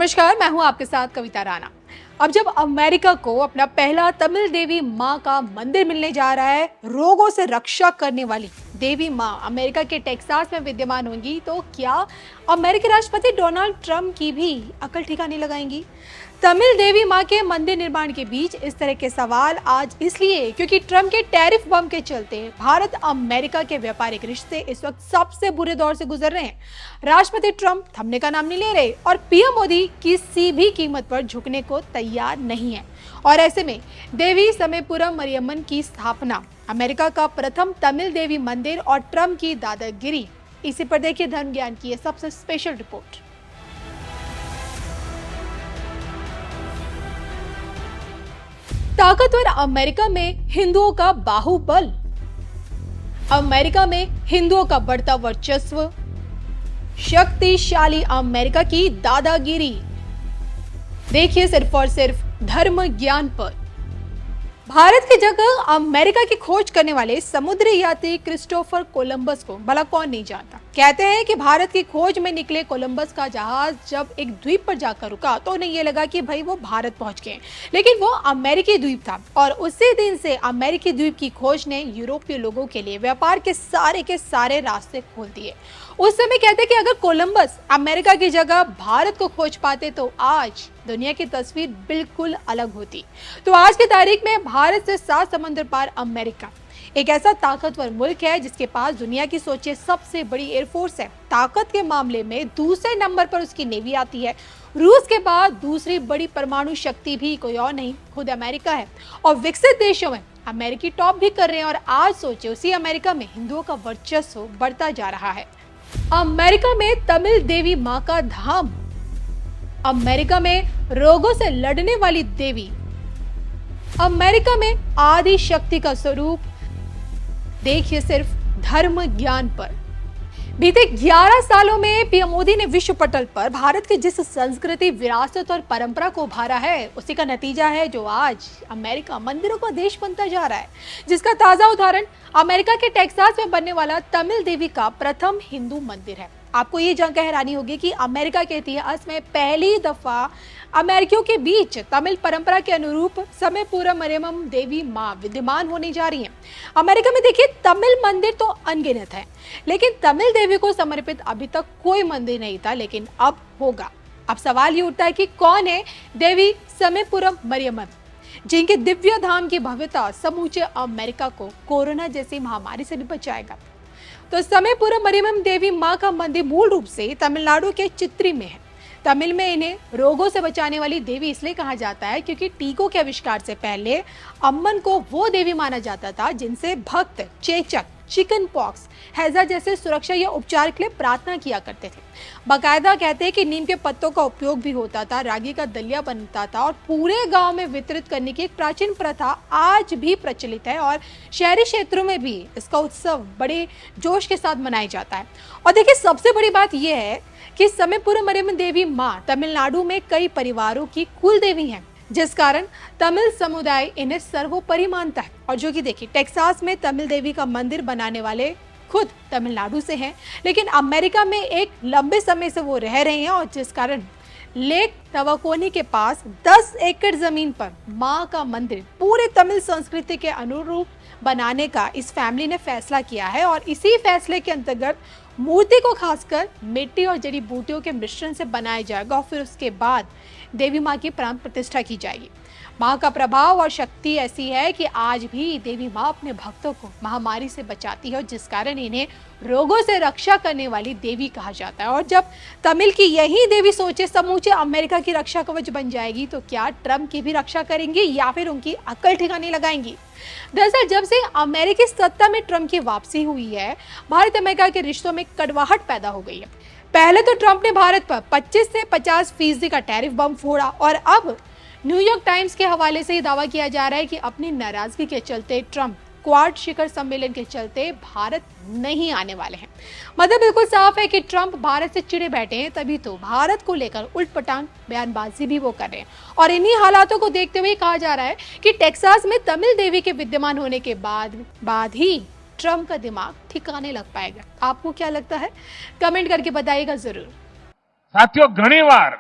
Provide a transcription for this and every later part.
नमस्कार, मैं हूं आपके साथ कविता राणा। अब जब अमेरिका को अपना पहला तमिल देवी माँ का मंदिर मिलने जा रहा है, रोगों से रक्षा करने वाली देवी माँ अमेरिका के टेक्सास में विद्यमान होंगी, तो क्या अमेरिकी राष्ट्रपति डोनाल्ड ट्रंप की भी अकल ठिकाने लगाएंगी? तमिल देवी माँ के मंदिर निर्माण के बीच इस तरह के सवाल आज इसलिए क्योंकि ट्रंप के टैरिफ बम के चलते भारत अमेरिका के व्यापारिक रिश्ते इस वक्त सबसे बुरे दौर से गुजर रहे हैं। राष्ट्रपति ट्रंप थमने का नाम नहीं ले रहे और पीएम मोदी किसी भी कीमत पर झुकने को तैयार नहीं है। और ऐसे में देवी समयपुरम मरियम्मन की स्थापना, अमेरिका का प्रथम तमिल देवी मंदिर और ट्रंप की दादागिरी, इसी पर देखिए धर्म ज्ञान की यह सबसे स्पेशल रिपोर्ट। ताकतवर अमेरिका में हिंदुओं का बाहुबल, अमेरिका में हिंदुओं का बढ़ता वर्चस्व, शक्तिशाली अमेरिका की दादागिरी। देखिए सिर्फ और सिर्फ धर्म ज्ञान पर। भारत की जगह अमेरिका की खोज करने वाले समुद्री यात्री क्रिस्टोफर कोलंबस को भला कौन नहीं जानता। कहते हैं कि भारत की खोज में निकले कोलंबस का जहाज जब एक द्वीप पर जाकर रुका तो उन्हें यह लगा कि भाई वो भारत पहुंच गए, लेकिन वो अमेरिकी द्वीप था। और उसी दिन से अमेरिकी द्वीप की खोज ने यूरोपीय लोगों के लिए व्यापार के सारे रास्ते खोल दिए। उस समय कहते कि अगर कोलंबस अमेरिका की जगह भारत को खोज पाते तो आज दुनिया की तस्वीर बिल्कुल अलग होती। तो आज की तारीख में भारत से 7 समंदर पार अमेरिका एक ऐसा ताकतवर मुल्क है जिसके पास दुनिया की सोचे सबसे बड़ी एयरफोर्स है। ताकत के मामले में दूसरे नंबर पर उसकी नेवी आती है। रूस के बाद दूसरी बड़ी परमाणु शक्ति भी कोई और नहीं, खुद अमेरिका है। और विकसित देशों में अमेरिकी टॉप भी कर रहे हैं। और आज सोचे उसी अमेरिका में हिंदुओं का वर्चस्व बढ़ता जा रहा है। अमेरिका में तमिल देवी माँ का धाम, अमेरिका में रोगों से लड़ने वाली देवी, अमेरिका में आदि शक्ति का स्वरूप। देखिए सिर्फ धर्म ज्ञान पर। बीते 11 सालों में पीएम मोदी ने विश्व पटल पर भारत की जिस संस्कृति, विरासत और परंपरा को उभारा है, उसी का नतीजा है जो आज अमेरिका मंदिरों का देश बनता जा रहा है, जिसका ताजा उदाहरण अमेरिका के टेक्सास में बनने वाला तमिल देवी का प्रथम हिंदू मंदिर है। आपको ये जानकर हैरानी होगी कि अमेरिका के इतिहास में पहली दफा अमेरिकियों के बीच तमिल परंपरा के अनुरूप समयपुरम मरियम्मन देवी मां विद्यमान होने जा रही हैं। अमेरिका में देखिए तमिल मंदिर तो अनगिनत है, लेकिन तमिल देवी को समर्पित अभी तक कोई मंदिर नहीं था, लेकिन अब होगा। अब सवाल ये उठता है कि कौन है देवी समयपुरम मरियम्मन, जिनके दिव्य धाम की भव्यता समूचे अमेरिका को कोरोना जैसी महामारी से भी बचाएगा। तो समयपुरम मरियम्मन देवी माँ का मंदिर मूल रूप से तमिलनाडु के चित्री में है। तमिल में इन्हें रोगों से बचाने वाली देवी इसलिए कहा जाता है क्योंकि टीकों के आविष्कार से पहले अम्मन को वो देवी माना जाता था जिनसे भक्त चेचक, चिकन पॉक्स, हैजा जैसे सुरक्षा या उपचार के लिए प्रार्थना किया करते थे। बाकायदा कहते हैं कि नीम के पत्तों का उपयोग भी होता था, रागी का दलिया बनता था और पूरे गांव में वितरित करने की एक प्राचीन प्रथा आज भी प्रचलित है। और शहरी क्षेत्रों में भी इसका उत्सव बड़े जोश के साथ मनाया जाता है। और देखिए सबसे बड़ी बात यह है कि समयपुरम मरियम्मन देवी माँ तमिलनाडु में कई परिवारों की कुल देवी हैं, जिस कारण तमिल समुदाय इन्हें सर्वोपरि मानता है। और जो कि देखिए टेक्सास में तमिल देवी का मंदिर बनाने वाले खुद तमिलनाडु से हैं, लेकिन अमेरिका में एक लंबे समय से वो रह रहे हैं। और जिस कारण लेक तवाकोनी के पास 10 एकड़ जमीन पर माँ का मंदिर पूरे तमिल संस्कृति के अनुरूप बनाने का इस फैमिली ने फैसला किया है। और इसी फैसले के अंतर्गत मूर्ति को खासकर मिट्टी और जड़ी बूटियों के मिश्रण से बनाया जाएगा और फिर उसके बाद देवी माँ की प्राण प्रतिष्ठा की जाएगी। माँ का प्रभाव और शक्ति ऐसी है कि आज भी देवी माँ अपने भक्तों को महामारी से बचाती है, जिस कारण इन्हें रोगों से रक्षा करने वाली देवी कहा जाता है। और जब तमिल की यही देवी सोचे समूचे अमेरिका की रक्षा कवच बन जाएगी, तो क्या ट्रंप की भी रक्षा करेंगी या फिर उनकी अकल ठिकाने लगाएंगी? दरअसल जब से अमेरिकी सत्ता में ट्रंप की वापसी हुई है, भारत अमेरिका के रिश्तों में कड़वाहट पैदा हो गई है। पहले तो ट्रंप ने भारत पर 25 से 50% का टैरिफ बम फोड़ा और अब न्यूयॉर्क टाइम्स के हवाले से ही दावा किया जा रहा है कि अपनी नाराजगी के चलते ट्रंप क्वाड शिखर सम्मेलन के चलते भारत नहीं आने वाले हैं। मतलब बिल्कुल साफ है कि ट्रंप भारत से चिड़े बैठे हैं, तभी तो भारत को लेकर उल्टपटांग बयानबाजी भी वो कर रहे हैं। और इन्हीं हालातों को देखते हुए कहा जा रहा है कि टेक्सास में तमिल देवी के विद्यमान होने के बाद ही ट्रंप का दिमाग ठिकाने लग पाएगा। आपको क्या लगता है? कमेंट करके बताइएगा जरूर। साथियों, घणी वार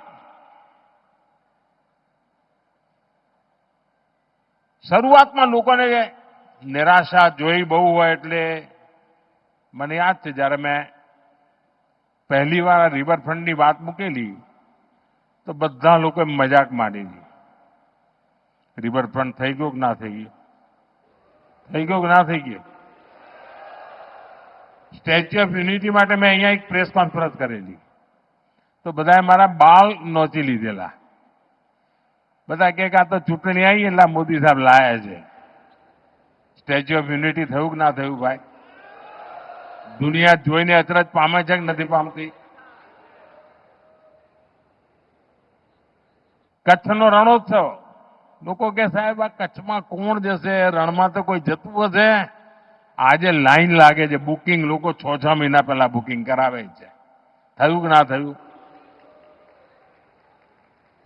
શરૂઆતમાં લોકોને નિરાશા જોઈ બહુ હોય એટલે મને યાદ છે જ્યારે મેં પહેલી વાર રિવરફ્રન્ટની વાત મૂકેલી તો બધા લોકોએ મજાક માંડી રિવરફ્રન્ટ થઈ ગયો કે ના થઈ ગયો? થઈ ગયો કે ના થઈ ગયો? સ્ટેચ્યુ ઓફ યુનિટી માટે મેં અહીંયા એક પ્રેસ કોન્ફરન્સ કરેલી તો બધાએ મારા બાલ નોચી લીધેલા. બધા કે આ તો ચૂંટણી આવી એટલે મોદી સાહેબ લાયા છે. સ્ટેચ્યુ ઓફ યુનિટી થયું કે ના થયું ભાઈ? દુનિયા જોઈને અચરજ પામે છે કે નથી પામતી? કચ્છનો રણોત્સવ, લોકો કે સાહેબ આ કચ્છમાં કોણ જશે? રણમાં તો કોઈ જતું હશે? આજે લાઈન લાગે છે, બુકિંગ લોકો 6-6 મહિના પહેલા બુકિંગ કરાવે છે. થયું કે ના થયું?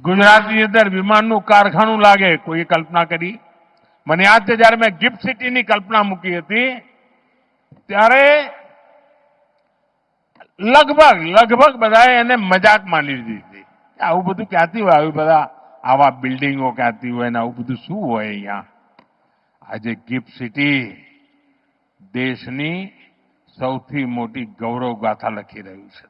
ગુજરાતની અંદર વિમાનનું કારખાનું લાગે, કોઈએ કલ્પના કરી? મને યાદ છે જયારે મેં ગિફ્ટ સિટીની કલ્પના મૂકી હતી ત્યારે લગભગ બધાએ એને મજાક માની લીધી હતી. આવું બધું ક્યાંથી હોય? આવી બધા આવા બિલ્ડિંગો ક્યાંથી હોય ને આવું બધું શું હોય અહીંયા? આજે ગિફ્ટ સિટી દેશની સૌથી મોટી ગૌરવ ગાથા લખી રહ્યું છે.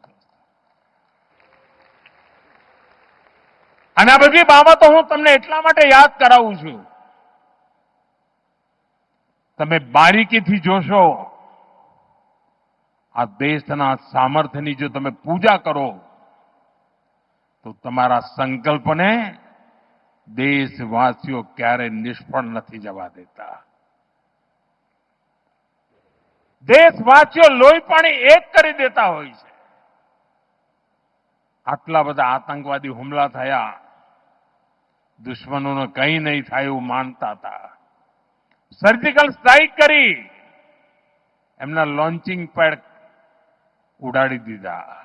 અને આ બધી બાબતો હું તમને એટલા માટે યાદ કરાવું છું, તમે બારીકીથી જોશો આ દેશના સામર્થ્યની જો તમે પૂજા કરો તો તમારા સંકલ્પને દેશવાસીઓ ક્યારે નિષ્ફળ નથી જવા દેતા. દેશવાસીઓ લોહી પાણી એક કરી દેતા હોય છે. આટલા બધા આતંકવાદી હુમલા થયા, દુશ્મનોને કંઈ નહીં થાય એવું માનતા હતા. સર્જિકલ સ્ટ્રાઇક કરી, એમના લોન્ચિંગ પેડ ઉડાડી દીધા.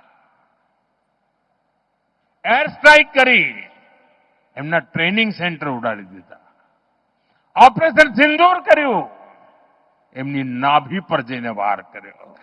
એર સ્ટ્રાઇક કરી, એમના ટ્રેનિંગ સેન્ટર ઉડાડી દીધા. ઓપરેશન સિંદૂર કર્યું, એમની નાભી પર જઈને વાર કર્યો.